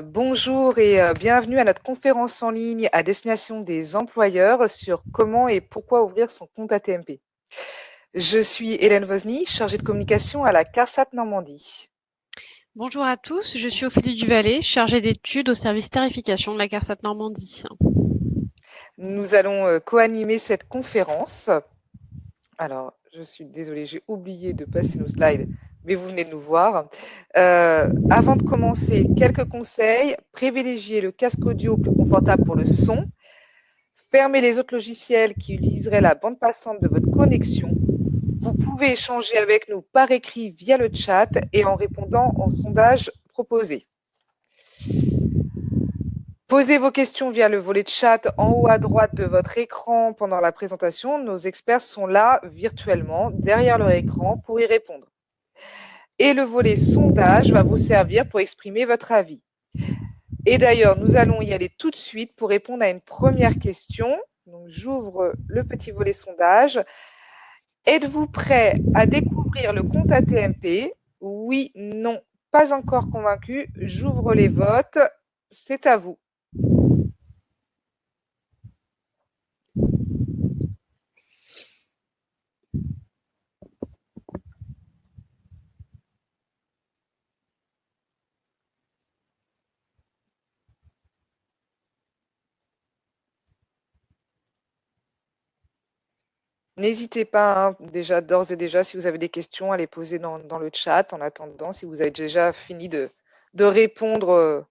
Bonjour et bienvenue à notre conférence en ligne à destination des employeurs sur comment et pourquoi ouvrir son compte ATMP. Je suis Hélène Wozny, chargée de communication à la CARSAT Normandie. Bonjour à tous, je suis Ophélie Duvallée, chargée d'études au service tarification de la CARSAT Normandie. Nous allons co-animer cette conférence. Alors, je suis désolée, j'ai oublié de passer nos slides, mais vous venez de nous voir. Avant de commencer, quelques conseils. Privilégiez le casque audio plus confortable pour le son. Fermez les autres logiciels qui utiliseraient la bande passante de votre connexion. Vous pouvez échanger avec nous par écrit via le chat et en répondant aux sondages proposés. Posez vos questions via le volet de chat en haut à droite de votre écran pendant la présentation. Nos experts sont là virtuellement derrière leur écran pour y répondre. Et le volet sondage va vous servir pour exprimer votre avis. Et d'ailleurs, nous allons y aller tout de suite pour répondre à une première question. Donc, j'ouvre le petit volet sondage. Êtes-vous prêt à découvrir le compte ATMP? Oui, non, pas encore convaincu. J'ouvre les votes. C'est à vous. N'hésitez pas, hein, déjà, d'ores et déjà, si vous avez des questions, à les poser dans le chat en attendant, si vous avez déjà fini de répondre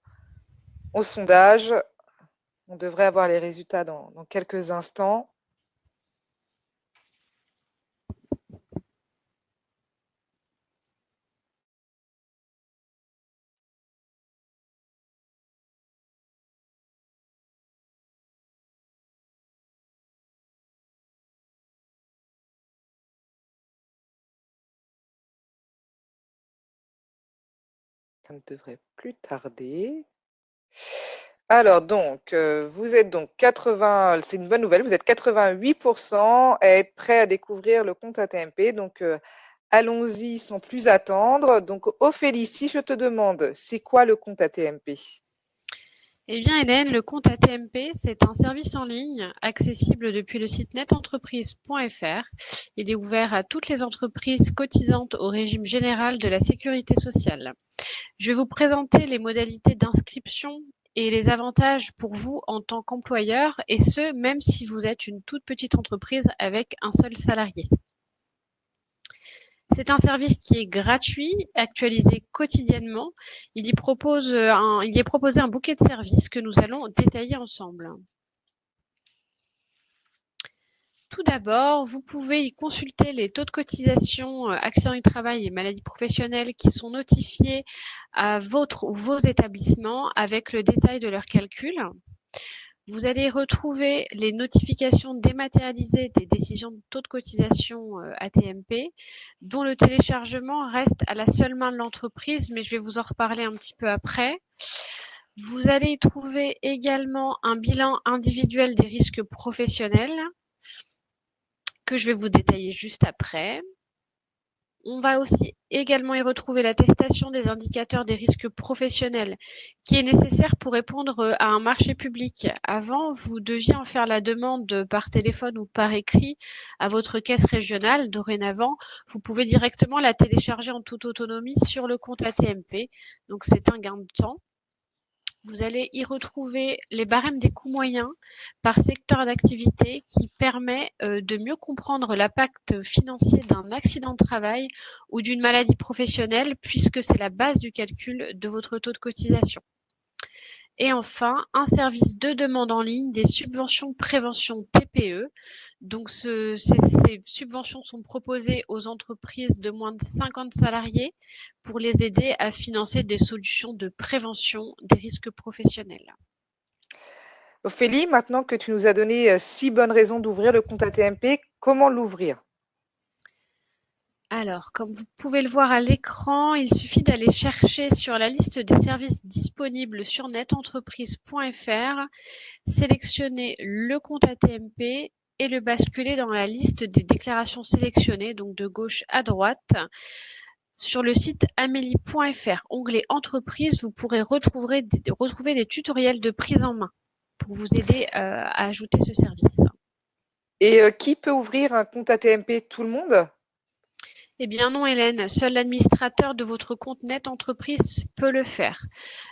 au sondage. On devrait avoir les résultats dans quelques instants. Ça ne devrait plus tarder. Alors donc, vous êtes donc 80, c'est une bonne nouvelle, vous êtes 88% à être prêts à découvrir le compte ATMP. Donc, allons-y sans plus attendre. Donc, Ophélie, si je te demande, c'est quoi le compte ATMP? Eh bien Hélène, le compte ATMP, c'est un service en ligne accessible depuis le site netentreprise.fr. Il est ouvert à toutes les entreprises cotisantes au régime général de la sécurité sociale. Je vais vous présenter les modalités d'inscription et les avantages pour vous en tant qu'employeur, et ce, même si vous êtes une toute petite entreprise avec un seul salarié. C'est un service qui est gratuit, actualisé quotidiennement. Il y est proposé un bouquet de services que nous allons détailler ensemble. Tout d'abord, vous pouvez y consulter les taux de cotisation accident du travail et maladies professionnelles qui sont notifiés à votre ou vos établissements avec le détail de leur calcul. Vous allez retrouver les notifications dématérialisées des décisions de taux de cotisation ATMP, dont le téléchargement reste à la seule main de l'entreprise, mais je vais vous en reparler un petit peu après. Vous allez y trouver également un bilan individuel des risques professionnels, que je vais vous détailler juste après. On va aussi également y retrouver l'attestation des indicateurs des risques professionnels qui est nécessaire pour répondre à un marché public. Avant, vous deviez en faire la demande par téléphone ou par écrit à votre caisse régionale. Dorénavant, vous pouvez directement la télécharger en toute autonomie sur le compte ATMP. Donc c'est un gain de temps. Vous allez y retrouver les barèmes des coûts moyens par secteur d'activité qui permet de mieux comprendre l'impact financier d'un accident de travail ou d'une maladie professionnelle, puisque c'est la base du calcul de votre taux de cotisation. Et enfin, un service de demande en ligne des subventions prévention TPE. Donc, ces subventions sont proposées aux entreprises de moins de 50 salariés pour les aider à financer des solutions de prévention des risques professionnels. Ophélie, maintenant que tu nous as donné 6 bonnes raisons d'ouvrir le compte ATMP, comment l'ouvrir? Alors, comme vous pouvez le voir à l'écran, il suffit d'aller chercher sur la liste des services disponibles sur netentreprise.fr, sélectionner le compte ATMP et le basculer dans la liste des déclarations sélectionnées, donc de gauche à droite. Sur le site amélie.fr, onglet Entreprise, vous pourrez retrouver des tutoriels de prise en main pour vous aider à ajouter ce service. Et qui peut ouvrir un compte ATMP? Tout le monde? Eh bien non, Hélène, seul l'administrateur de votre compte Net Entreprise peut le faire.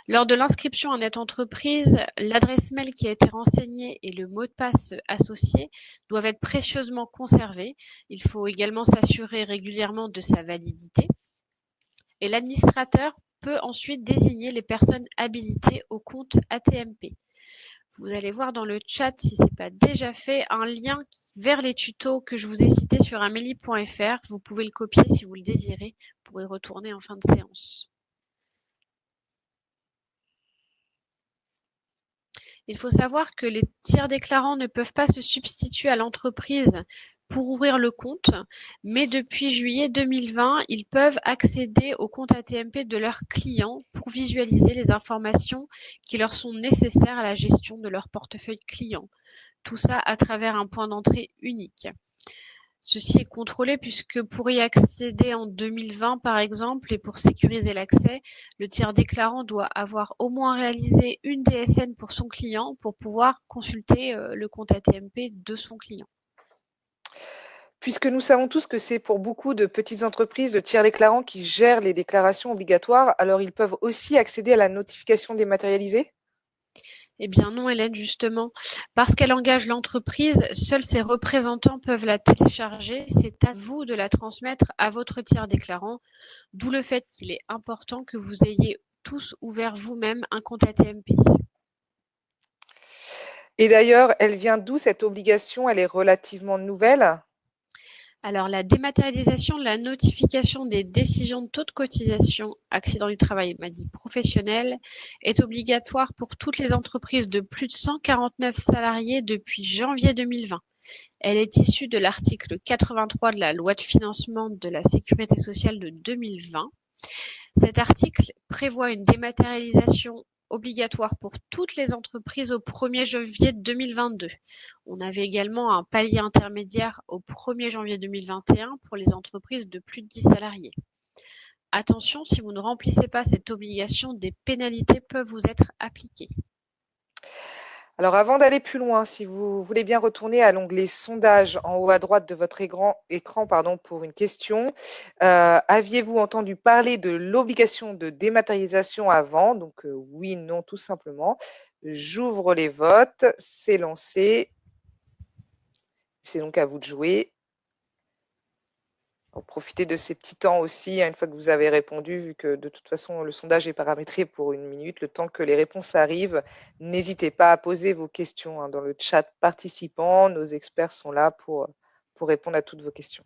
Lors de l'inscription à Net Entreprise, l'adresse mail qui a été renseignée et le mot de passe associé doivent être précieusement conservés. Il faut également s'assurer régulièrement de sa validité. Et l'administrateur peut ensuite désigner les personnes habilitées au compte ATMP. Vous allez voir dans le chat, si ce n'est pas déjà fait, un lien vers les tutos que je vous ai cités sur amélie.fr. Vous pouvez le copier si vous le désirez pour y retourner en fin de séance. Il faut savoir que les tiers déclarants ne peuvent pas se substituer à l'entreprise pour ouvrir le compte, mais depuis juillet 2020, ils peuvent accéder au compte ATMP de leurs clients pour visualiser les informations qui leur sont nécessaires à la gestion de leur portefeuille client. Tout ça à travers un point d'entrée unique. Ceci est contrôlé puisque pour y accéder en 2020 par exemple et pour sécuriser l'accès, le tiers déclarant doit avoir au moins réalisé une DSN pour son client pour pouvoir consulter le compte ATMP de son client. Puisque nous savons tous que c'est pour beaucoup de petites entreprises le tiers déclarant qui gère les déclarations obligatoires, alors ils peuvent aussi accéder à la notification dématérialisée? Eh bien non, Hélène, justement. Parce qu'elle engage l'entreprise, seuls ses représentants peuvent la télécharger. C'est à vous de la transmettre à votre tiers déclarant, d'où le fait qu'il est important que vous ayez tous ouvert vous-même un compte ATMP. Et d'ailleurs, elle vient d'où cette obligation? Elle est relativement nouvelle? Alors, la dématérialisation de la notification des décisions de taux de cotisation accident du travail et maladie professionnelle est obligatoire pour toutes les entreprises de plus de 149 salariés depuis janvier 2020. Elle est issue de l'article 83 de la loi de financement de la sécurité sociale de 2020. Cet article prévoit une dématérialisation obligatoire pour toutes les entreprises au 1er janvier 2022. On avait également un palier intermédiaire au 1er janvier 2021 pour les entreprises de plus de 10 salariés. Attention, si vous ne remplissez pas cette obligation, des pénalités peuvent vous être appliquées. Alors avant d'aller plus loin, si vous voulez bien retourner à l'onglet Sondage en haut à droite de votre écran pour une question. Aviez-vous entendu parler de l'obligation de dématérialisation avant? Donc oui, non, tout simplement. J'ouvre les votes, c'est lancé. C'est donc à vous de jouer. Profitez de ces petits temps aussi, hein, une fois que vous avez répondu, vu que de toute façon le sondage est paramétré pour 1 minute, le temps que les réponses arrivent. N'hésitez pas à poser vos questions, hein, dans le chat participant. Nos experts sont là pour répondre à toutes vos questions.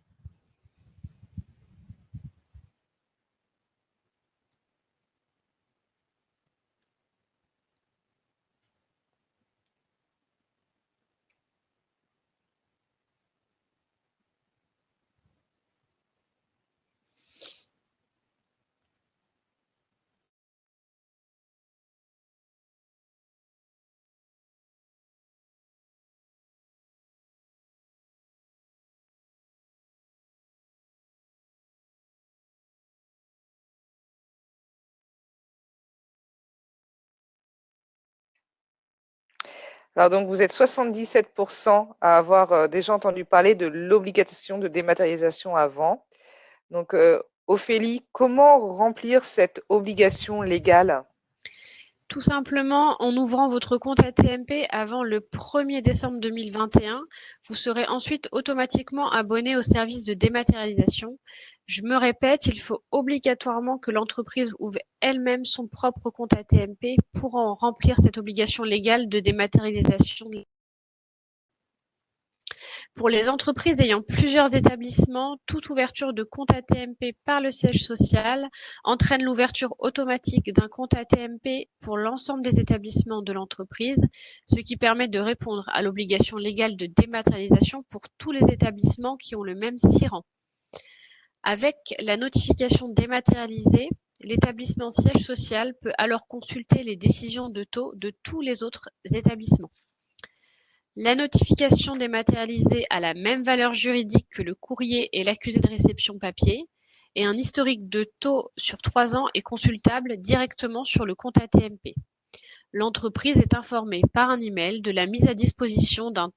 Alors donc vous êtes 77 à avoir déjà entendu parler de l'obligation de dématérialisation avant. Donc Ophélie, comment remplir cette obligation légale? Tout simplement en ouvrant votre compte ATMP avant le 1er décembre 2021. Vous serez ensuite automatiquement abonné au service de dématérialisation. Je me répète, il faut obligatoirement que l'entreprise ouvre elle-même son propre compte ATMP pour en remplir cette obligation légale de dématérialisation. Pour les entreprises ayant plusieurs établissements, toute ouverture de compte ATMP par le siège social entraîne l'ouverture automatique d'un compte ATMP pour l'ensemble des établissements de l'entreprise, ce qui permet de répondre à l'obligation légale de dématérialisation pour tous les établissements qui ont le même SIRAN. Avec la notification dématérialisée, l'établissement siège social peut alors consulter les décisions de taux de tous les autres établissements. La notification dématérialisée a la même valeur juridique que le courrier et l'accusé de réception papier et un historique de taux sur 3 ans est consultable directement sur le compte ATMP. L'entreprise est informée par un email de la mise à disposition d'un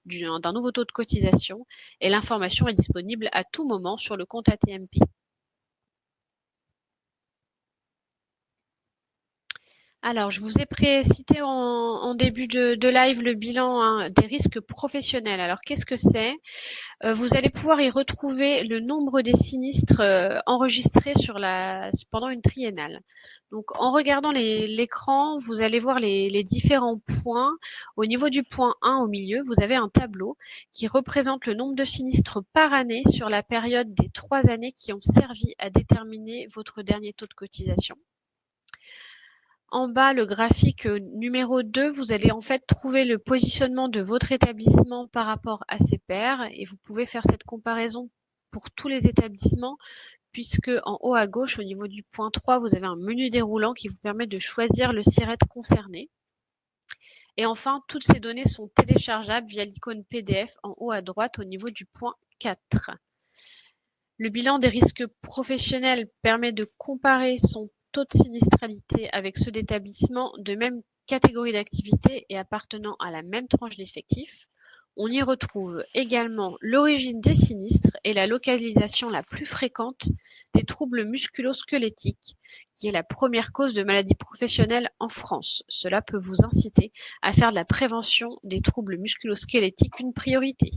nouveau taux de cotisation et l'information est disponible à tout moment sur le compte ATMP. Alors, je vous ai cité en début de live le bilan des risques professionnels. Alors, qu'est-ce que c'est? Vous allez pouvoir y retrouver le nombre des sinistres enregistrés pendant une triennale. Donc, en regardant l'écran, vous allez voir les différents points. Au niveau du point 1 au milieu, vous avez un tableau qui représente le nombre de sinistres par année sur la période des 3 années qui ont servi à déterminer votre dernier taux de cotisation. En bas, le graphique numéro 2, vous allez en fait trouver le positionnement de votre établissement par rapport à ses pairs et vous pouvez faire cette comparaison pour tous les établissements puisque en haut à gauche, au niveau du point 3, vous avez un menu déroulant qui vous permet de choisir le SIRET concerné. Et enfin, toutes ces données sont téléchargeables via l'icône PDF en haut à droite au niveau du point 4. Le bilan des risques professionnels permet de comparer son taux de sinistralité avec ceux d'établissements de même catégorie d'activité et appartenant à la même tranche d'effectifs. On y retrouve également l'origine des sinistres et la localisation la plus fréquente des troubles musculo-squelettiques, qui est la première cause de maladie professionnelle en France. Cela peut vous inciter à faire de la prévention des troubles musculo-squelettiques une priorité.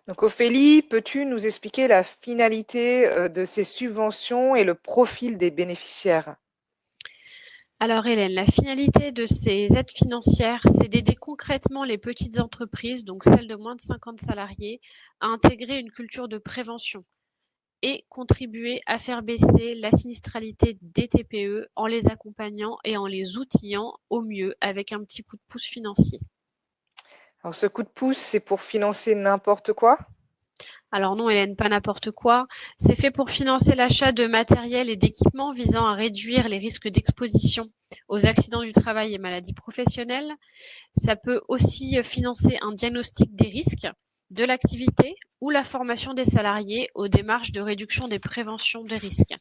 Donc Ophélie, peux-tu nous expliquer la finalité de ces subventions et le profil des bénéficiaires? Alors Hélène, la finalité de ces aides financières, c'est d'aider concrètement les petites entreprises, donc celles de moins de 50 salariés, à intégrer une culture de prévention et contribuer à faire baisser la sinistralité des TPE en les accompagnant et en les outillant au mieux avec un petit coup de pouce financier. Alors ce coup de pouce, c'est pour financer n'importe quoi? Alors non Hélène, pas n'importe quoi. C'est fait pour financer l'achat de matériel et d'équipements visant à réduire les risques d'exposition aux accidents du travail et maladies professionnelles. Ça peut aussi financer un diagnostic des risques de l'activité ou la formation des salariés aux démarches de réduction des préventions des risques.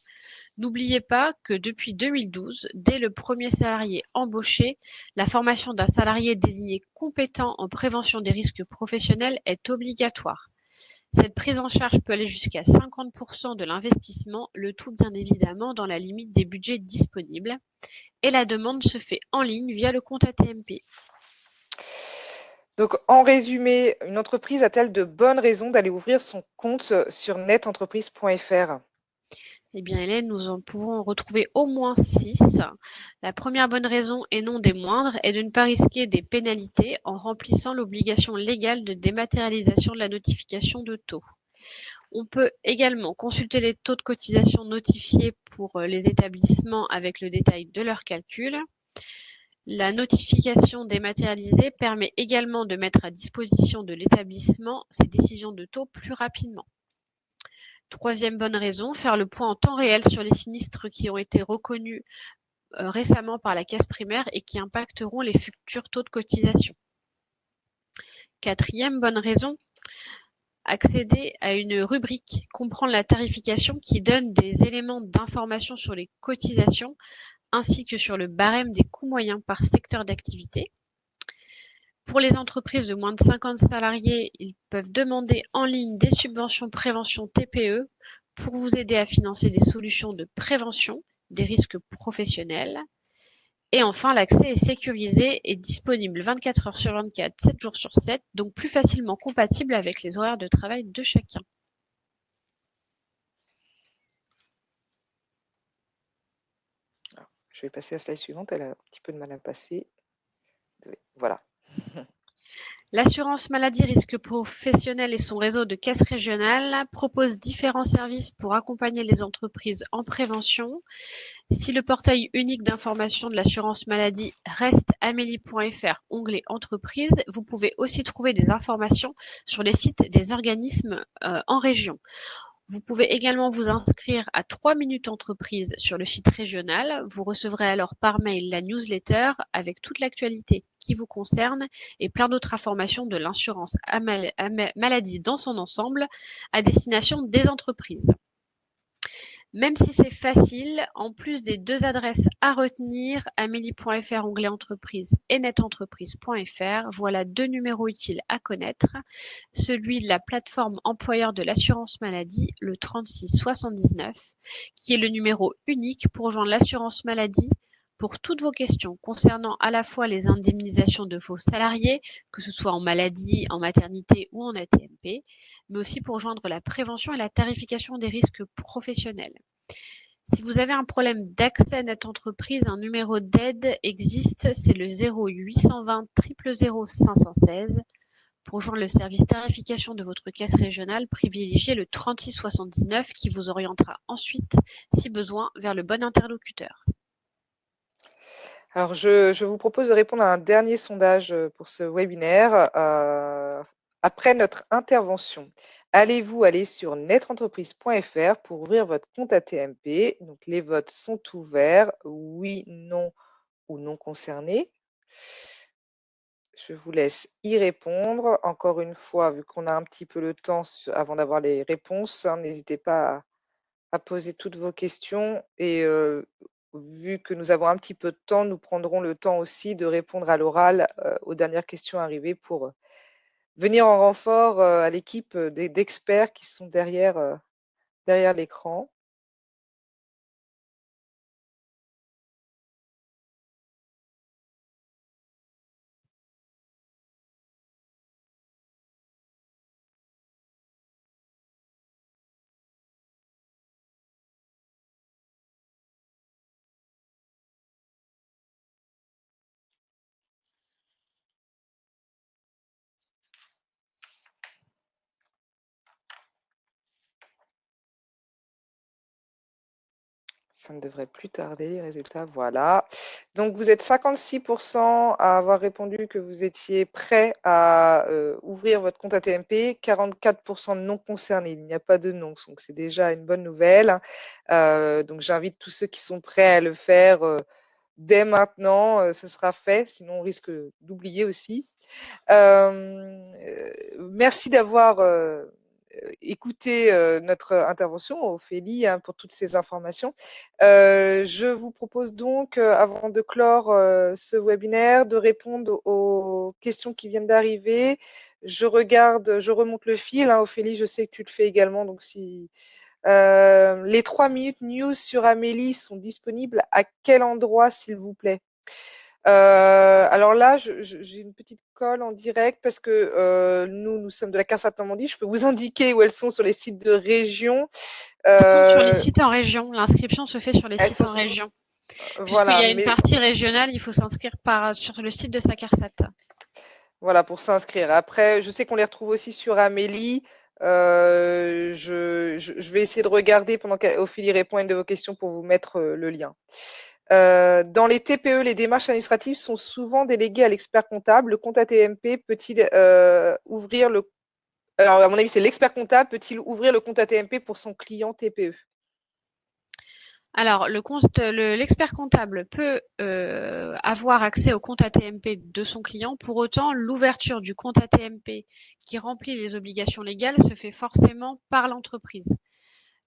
N'oubliez pas que depuis 2012, dès le premier salarié embauché, la formation d'un salarié désigné compétent en prévention des risques professionnels est obligatoire. Cette prise en charge peut aller jusqu'à 50% de l'investissement, le tout bien évidemment dans la limite des budgets disponibles. Et la demande se fait en ligne via le compte ATMP. Donc en résumé, une entreprise a-t-elle de bonnes raisons d'aller ouvrir son compte sur netentreprise.fr? Eh bien Hélène, nous en pouvons en retrouver au moins 6. La première bonne raison, et non des moindres, est de ne pas risquer des pénalités en remplissant l'obligation légale de dématérialisation de la notification de taux. On peut également consulter les taux de cotisation notifiés pour les établissements avec le détail de leur calcul. La notification dématérialisée permet également de mettre à disposition de l'établissement ses décisions de taux plus rapidement. Troisième bonne raison, faire le point en temps réel sur les sinistres qui ont été reconnus récemment par la caisse primaire et qui impacteront les futurs taux de cotisation. Quatrième bonne raison, accéder à une rubrique, comprendre la tarification qui donne des éléments d'information sur les cotisations ainsi que sur le barème des coûts moyens par secteur d'activité. Pour les entreprises de moins de 50 salariés, ils peuvent demander en ligne des subventions prévention TPE pour vous aider à financer des solutions de prévention des risques professionnels. Et enfin, l'accès est sécurisé et disponible 24 heures sur 24, 7 jours sur 7, donc plus facilement compatible avec les horaires de travail de chacun. Alors, je vais passer à la slide suivante, elle a un petit peu de mal à passer. Voilà. L'assurance maladie risque professionnel et son réseau de caisses régionales proposent différents services pour accompagner les entreprises en prévention. Si le portail unique d'information de l'assurance maladie reste amélie.fr, onglet entreprise, vous pouvez aussi trouver des informations sur les sites des organismes en région. Vous pouvez également vous inscrire à 3 minutes entreprise sur le site régional. Vous recevrez alors par mail la newsletter avec toute l'actualité qui vous concerne et plein d'autres informations de l'assurance maladie dans son ensemble à destination des entreprises. Même si c'est facile, en plus des 2 adresses à retenir, amélie.fr onglet entreprise et netentreprise.fr, voilà 2 numéros utiles à connaître. Celui de la plateforme employeur de l'assurance maladie, le 36 79, qui est le numéro unique pour joindre l'assurance maladie pour toutes vos questions concernant à la fois les indemnisations de vos salariés, que ce soit en maladie, en maternité ou en AT-MP, mais aussi pour joindre la prévention et la tarification des risques professionnels. Si vous avez un problème d'accès à notre entreprise, un numéro d'aide existe, c'est le 0820 000 516. Pour joindre le service tarification de votre caisse régionale, privilégiez le 36 79 qui vous orientera ensuite, si besoin, vers le bon interlocuteur. Alors, je vous propose de répondre à un dernier sondage pour ce webinaire. Après notre intervention, allez-vous aller sur netentreprise.fr pour ouvrir votre compte AT-MP? Donc, les votes sont ouverts. Oui, non ou non concerné. Je vous laisse y répondre. Encore une fois, vu qu'on a un petit peu le temps avant d'avoir les réponses, hein, n'hésitez pas à poser toutes vos questions et vu que nous avons un petit peu de temps, nous prendrons le temps aussi de répondre à l'oral aux dernières questions arrivées pour venir en renfort à l'équipe d'experts qui sont derrière l'écran. Ça ne devrait plus tarder, les résultats, voilà. Donc, vous êtes 56% à avoir répondu que vous étiez prêt à ouvrir votre compte AT-MP, 44% de non concernés, il n'y a pas de non, donc c'est déjà une bonne nouvelle. Donc, j'invite tous ceux qui sont prêts à le faire dès maintenant, ce sera fait, sinon on risque d'oublier aussi. Merci d'avoir écouté notre intervention, Ophélie, hein, pour toutes ces informations. Je vous propose donc, avant de clore ce webinaire, de répondre aux questions qui viennent d'arriver. Je remonte le fil, hein, Ophélie, je sais que tu le fais également, donc si les 3 minutes news sur Amélie sont disponibles à quel endroit, s'il vous plaît? Alors là, j'ai une petite colle en direct parce que nous sommes de la CARSAT Normandie. Je peux vous indiquer où elles sont sur les sites de région. Sur les sites en région, l'inscription se fait sur les Elles sites sont, en région. Puisqu'il y voilà, a une mais partie régionale, il faut s'inscrire sur le site de sa CARSAT. voilà pour s'inscrire. Après, je sais qu'on les retrouve aussi sur Amélie. Je vais essayer de regarder pendant qu'Ophélie répond à une de vos questions pour vous mettre le lien. Dans les TPE, les démarches administratives sont souvent déléguées à l'expert comptable. Le compte AT-MP peut-il ouvrir le... Alors, à mon avis, c'est l'expert comptable peut-il ouvrir le compte AT-MP pour son client TPE? Alors, l'expert comptable peut avoir accès au compte AT-MP de son client. Pour autant, l'ouverture du compte AT-MP qui remplit les obligations légales se fait forcément par l'entreprise.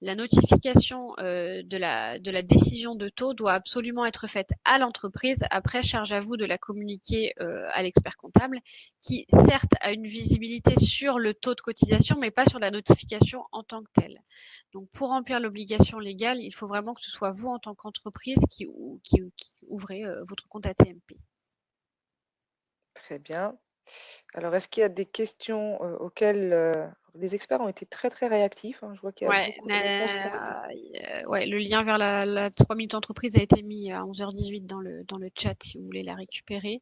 La notification de la décision de taux doit absolument être faite à l'entreprise. Après, charge à vous de la communiquer à l'expert comptable qui, certes, a une visibilité sur le taux de cotisation, mais pas sur la notification en tant que telle. Donc, pour remplir l'obligation légale, il faut vraiment que ce soit vous, en tant qu'entreprise, qui ouvrez votre compte AT-MP. Très bien. Alors, est-ce qu'il y a des questions auxquelles les experts ont été très, très réactifs, hein? Je vois qu'il y a Ouais, beaucoup de réponses qui ont été... ouais, le lien vers la 3 minutes entreprise a été mis à 11h18 dans le chat si vous voulez la récupérer.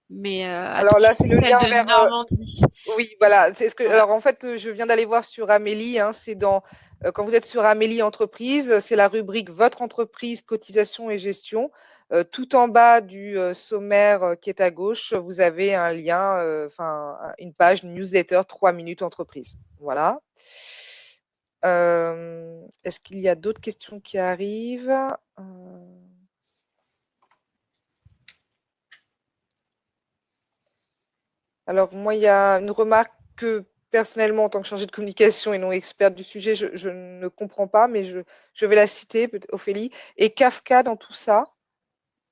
Mais Alors là, attention, c'est c'est le celle lien de vers... Normandie. oui, voilà. C'est ce que... Voilà. Alors, en fait, je viens d'aller voir sur Amélie. Hein, c'est dans... quand vous êtes sur Amélie Entreprise, c'est la rubrique Votre entreprise, cotisation et gestion. Tout en bas du sommaire qui est à gauche, vous avez un lien, enfin, une page newsletter 3 minutes entreprise. Voilà. Est-ce qu'il y a d'autres questions qui arrivent? Alors, moi, il y a une remarque que personnellement, en tant que chargée de communication et non experte du sujet, je ne comprends pas, mais je vais la citer, Ophélie. Et Kafka dans tout ça?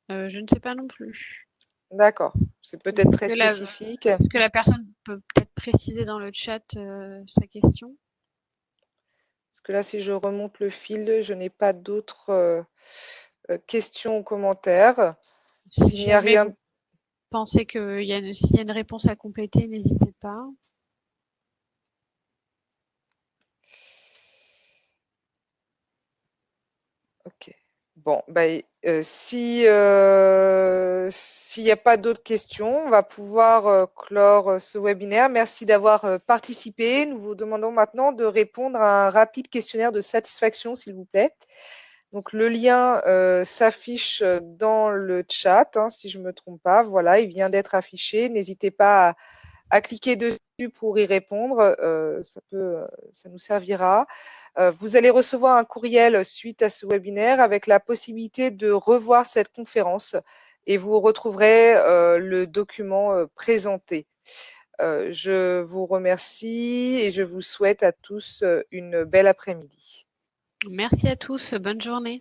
Je ne sais pas non plus. D'accord, c'est peut-être Est-ce très que la, spécifique. est-ce que la personne peut peut-être préciser dans le chat sa question? Parce que là, si je remonte le fil, je n'ai pas d'autres questions ou commentaires. Si S'il n'y a jamais rien. vous pensez s'il y a une réponse à compléter, n'hésitez pas. Ok. Bon, bah, si s'il n'y a pas d'autres questions, on va pouvoir clore ce webinaire. Merci d'avoir participé. Nous vous demandons maintenant de répondre à un rapide questionnaire de satisfaction, s'il vous plaît. Donc le lien s'affiche dans le chat, hein, si je ne me trompe pas. Voilà, il vient d'être affiché. N'hésitez pas à cliquer dessus pour y répondre. Ça nous servira. Vous allez recevoir un courriel suite à ce webinaire avec la possibilité de revoir cette conférence et vous retrouverez le document présenté. Je vous remercie et je vous souhaite à tous une belle après-midi. Merci à tous, bonne journée.